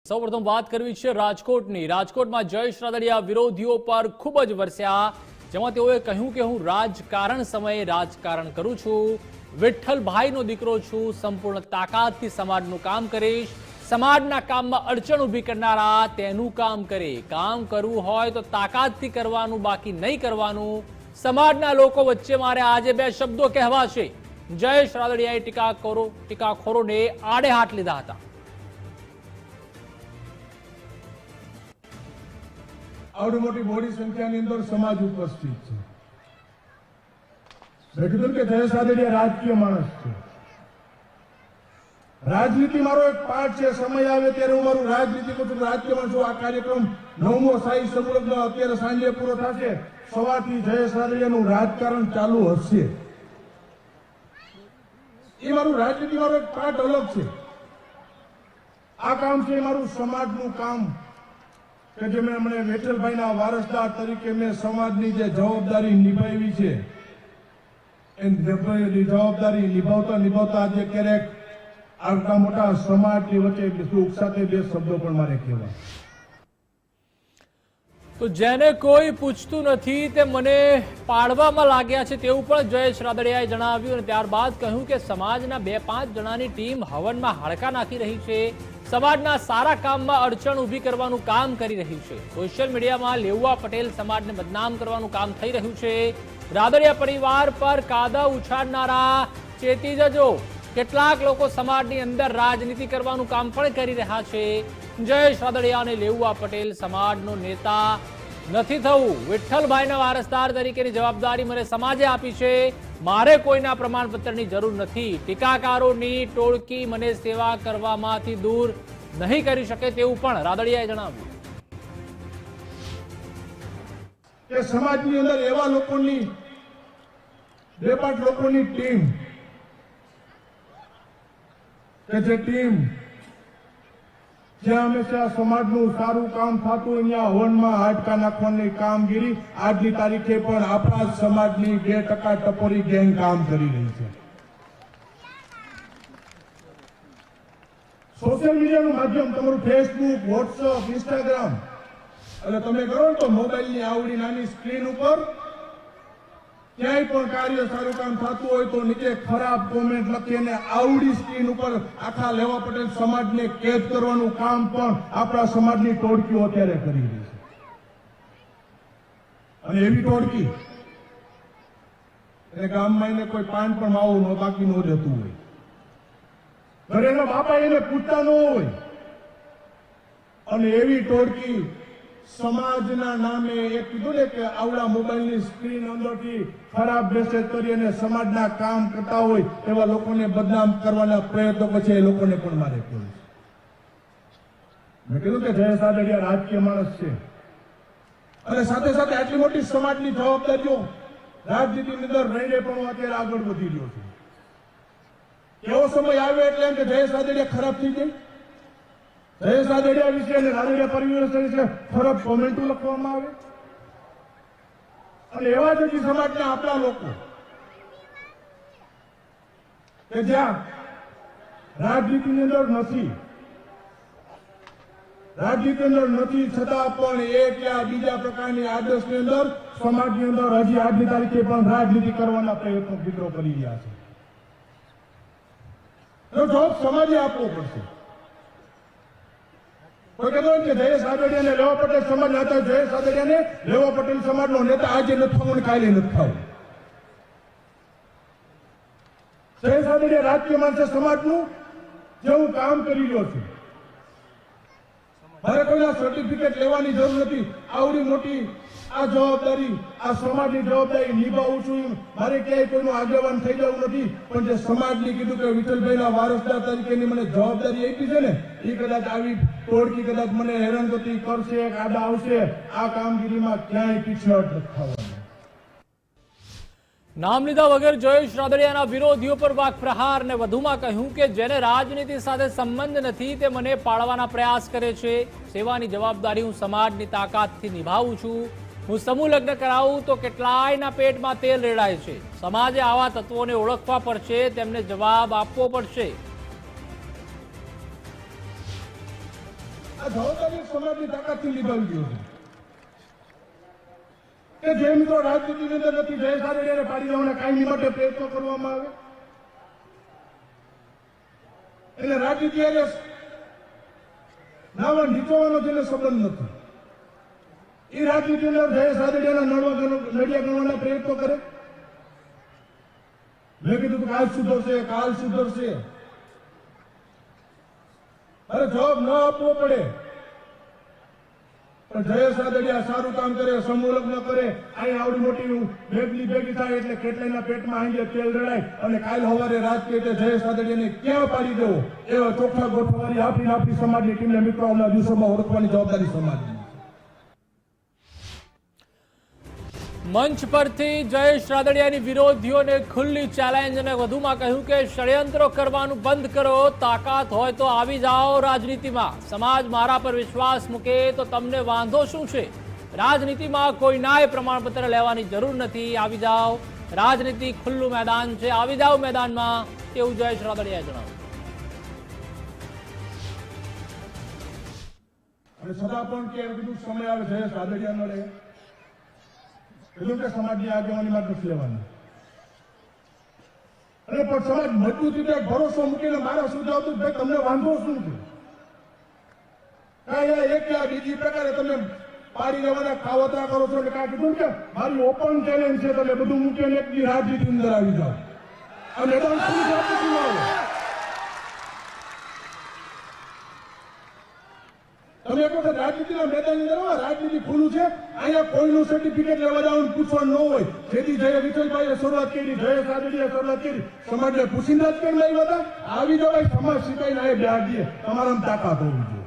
સૌપ્રથમ વાત કરવી છે રાજકોટની। રાજકોટમાં જયેશ રાદડિયા વિરોધીઓ પર ખૂબ જ વરસ્યા, જેમાં તેઓએ કહ્યું કે હું રાજકારણ સમયે રાજકારણ કરું છું, વિઠ્ઠલભાઈનો દીકરો છું, સંપૂર્ણ તાકાતથી સમાજનું કામ કરીશ, સમાજના કામમાં અડચણ ઊભી કરનારા તેનું કામ કરે, કામ કરવું હોય તો તાકાતથી કરવાનું, બાકી નહીં કરવાનું। સમાજના લોકો વચ્ચે મારે આજે બે શબ્દો કહેવાશે। જયેશ રાદડિયાએ ટીકાખોરોને આડે હાથ લીધા હતા। આવડી મોટી મોટી સંખ્યાની અંદર સમાજ ઉપસ્થિત છે। મેં કીધું કે જયેશ રાદડિયા રાજકીય માણસ છે, રાજનીતિ મારો એક પાઠ છે। સમય આવે ત્યારે હું મારું રાજનીતિ કરું છું, રાજકીય માણસ છું। આ કાર્યક્રમ 9મો શાહી સમૂહલગ્ન અત્યારે સાંજે પૂરો થશે, સવારથી જયેશ રાદડિયાનું રાજકારણ ચાલુ હશે। એ મારું રાજનીતિ મારો એક પાઠ અલગ છે। આ કામ છે મારું સમાજનું કામ કે જે મેં હમણાં વિઠ્ઠલભાઈના વારસદાર તરીકે મેં સમાજની જે જવાબદારી નિભાવી છે, એ જવાબદારી નિભાવતા આજે ક્યારેક આવતા મોટા સમાજની વચ્ચે દુઃખ સાથે બે શબ્દો પણ મારે કહેવાય। તો જેને કોઈ પૂછતું નથી તે મને પાડવામાં લાગ્યા છે તેવું પણ જયેશ રાદડિયાએ જણાવ્યું, અને ત્યારબાદ કહ્યું કે સમાજના 2-5 જણાની ટીમ હવનમાં હાડકા નાખી રહી છે, સમાજના સારા કામમાં અડચણ ઊભી કરવાનું કામ કરી રહી છે। સોશિયલ મીડિયામાં લેઉવા પટેલ સમાજને બદનામ કરવાનું કામ થઈ રહ્યું છે। રાદડિયા પરિવાર પર કાદવ ઉછાળનારા ચેતી જજો, કેટલાક લોકો સમાજની અંદર રાજનીતિ કરવાનું કામ પણ કરી રહ્યા છે। જયેશ રાદડિયા અને લેઉવા પટેલ સમાજનો નેતા નથી થવું, વિઠ્ઠલભાઈના વારસદાર તરીકેની જવાબદારી મને સમાજે આપી છે, મારે કોઈના પ્રમાણપત્રની જરૂર નથી। ટીકાકારોની ટોળકી મને સેવા કરવામાંથી દૂર નહીં કરી શકે તેવું પણ રાદડિયાએ જણાવ્યું। કે સમાજની અંદર એવા લોકોની 2-5 લોકોની ટીમ કે જે ટીમ જ્યાં હંમેશા સમાજનું સારું કામ થતું હોય ત્યાં હવનમાં હાડકા નાખવાની કામગીરી આજની તારીખે પણ આપણા સમાજની 2% ટપોરી ગેંગ કામ કરી રહી છે। સોશિયલ મીડિયાનું માધ્યમ તમારું ફેસબુક, વોટ્સઅપ, ઇન્સ્ટાગ્રામ, એટલે તમે કરો ને તો મોબાઈલની આવડી નાની સ્ક્રીન ઉપર ક્યાંય પણ કાર્ય સારું કામ થતું હોય તો નીચે ખરાબ કોમેન્ટ લખી અને આવડી સ્ક્રીન ઉપર આખા લેવા પટેલ સમાજને કેદ કરવાનું કામ પણ આપણા સમાજની ટોળકીઓ અત્યારે કરી રહી છે। અને એવી ટોળકી એટલે ગામમાં એને કોઈ પાન પણ માવો બાકી ન રહેતું હોય, ઘરેના બાપા એને પૂછતા ન હોય, અને એવી ટોળકી સમાજના નામે એક કીધું ને કે આવડા મોબાઈલની સ્ક્રીન અંદરથી ખરાબ મેસેજ કરી અને સમાજના કામ કરતા હોય એવા લોકોને બદનામ કરવાના પ્રયત્નો પછી એ લોકોને પણ મારે કહેવું છે। મેં કીધું કે જયેશ રાદડિયા રાજકીય માણસ છે, અને સાથે સાથે આટલી મોટી સમાજની જવાબદારીઓ રાજનીતિની અંદર રહીને પણ અત્યારે આગળ વધી રહ્યો છે। એવો સમય આવ્યો એટલે એમ કે જયેશ રાદડિયા ખરાબ થઈ જાય, જયેશ રાદડિયા વિશે અને રાદડિયા પરિવાર વિશે ખરાબ કોમેન્ટો લખવામાં આવે, અને એવા જ હજી સમાજના આપણા લોકો કે જ્યાં રાજનીતિની અંદર નથી, છતાં પણ એ ત્યાં બીજા પ્રકારની આદર્શની અંદર સમાજની અંદર હજી આજની તારીખે પણ રાજનીતિ કરવાના પ્રયત્નો મિત્રો કરી રહ્યા છે। એનો જવાબ સમાજે આપવો પડશે। કોઈ કહેતો કે જયેશ રાદડિયાને લેવા પટેલ સમાજ હતા, જયેશ રાદડિયાને લેવા પટેલ સમાજનો નેતા આજે નથી થવું ને કાલે નથી થવું। જયેશ રાદડિયા રાજકીય માણસે સમાજનું જેવું કામ કરી રહ્યો છે, મારે કોઈના સર્ટિફિકેટ લેવાની જરૂર નથી। આવડી મોટી આ જવાબદારી, આ સમાજની જવાબદારી નિભાવું છું, મારે ક્યાંય કોઈનું આગેવાન થઈ જવું નથી, પણ જે સમાજની કીધું કે વિઠ્ઠલભાઈના વારસદાર તરીકેની મને જવાબદારી આપી છે ને, એ કદાચ આવી ટોળકી કદાચ મને હેરાનગતિ કરશે, આડા આવશે, આ કામગીરીમાં ક્યાંય પીછેહટ નથી થવાની। નામ લીધા વગર જયેશ રાદડિયાના વિરોધીઓ પર વાકપ્રહાર, ને વધુમાં કહ્યું કે જેને રાજનીતિ સાથે સંબંધ નથી તે મને પાડવાના પ્રયાસ કરે છે, સેવાની જવાબદારી હું સમાજની તાકાતથી નિભાવું છું, હું સમૂહ લગ્ન કરાવું તો કેટલાયના પેટમાં તેલ રેડાય છે, સમાજે આવા તત્વોને ઓળખવા પડશે, તેમને જવાબ આપવો પડશે। આ જવાબદારી સમાજની તાકાતથી નિભાવી ગયો છે કે જે મિત્રો રાજનીતિની અંદર નથી જયેશ રાદડિયાને પાડી દેવાના કાયમી માટે પ્રયત્નો કરવામાં આવે એટલે રાજનીતિ એટલે નાવા નીચોવાનો જેને સંબંધ નથી એ રાજનીતિ અંદર જયેશ રાદડિયાના નડિયા ગણવાના પ્રયત્નો કરે મેં કીધું કે કાલ સુધરશે અરે જવાબ ન આપવો પડે પણ જયેશ રાદડિયા સારું કામ કરે સમૂહ લગ્ન કરે અહીં આવડી મોટી ભેગલી ભેગી થાય એટલે કેટલાયના પેટમાં આંગે તેલ રડાય અને કાલ સવારે રાજકીય જયેશ રાદડિયાને ક્યાં પાડી દેવો એવા ચોખ્ખા ગોઠવવાની આપણી સમાજની ટીમને મિત્રો આવનાર દિવસોમાં ઓળખવાની જવાબદારી સમાજની મંચ પરથી જયેશ રાદડિયાની વિરોધીઓને ખુલ્લી ચેલેન્જ અને વધુમાં કહ્યું કે ષડયંત્રો કરવાનું બંધ કરો, તાકાત હોય તો આવી જાઓ રાજનીતિમાં. સમાજ મારા પર વિશ્વાસ મૂકે તો તમને વાંધો શું છે? રાજનીતિમાં કોઈ નાય પ્રમાણપત્ર લેવાની જરૂર નથી, આવી જાઓ. રાજનીતિ ખુલ્લું મેદાન છે, આવી જાઓ મેદાનમાં, તેવું જયેશ રાદડિયાએ જણાવ્યું. અને સદા પણ કે બધું સમય આવે જયેશ રાદડિયા મળે એટલું કે સમાજની આગેવાની માં નથી લેવાની અને પણ સમાજ મજબૂત રીતે ભરોસો મૂકીને મારા સુધી આવતું ભાઈ તમને વાંધો શું છે કાંઈ એક કે બીજી પ્રકારે તમે પાડી લેવાના કાવતરા કરો છો એટલે કાંઈ કીધું કે મારી ઓપન ચેલેન્જ છે તમે બધું મૂકીને એક દી રાજનીતિ અંદર આવી જાઓ આ મેદાન ખુલ્લું રાજનીતિમાં આવે તમે એક વખત રાજનીતિના મેદાનની અંદર રાજનીતિ ખુલ્લું છે અહીંયા કોઈનું સર્ટિફિકેટ લેવા જવાનું પૂછવાનું ન હોય જેથી જય વિઠ્ઠલભાઈએ શરૂઆત કરી જયેશ રાદડિયાએ શરૂઆત કરી સમાજને પૂછીને જ કેમ લઈ હતા આવી જવાય સમાજ શીખાઈને આ બે તમારામાં તાકાત હોવી જોઈએ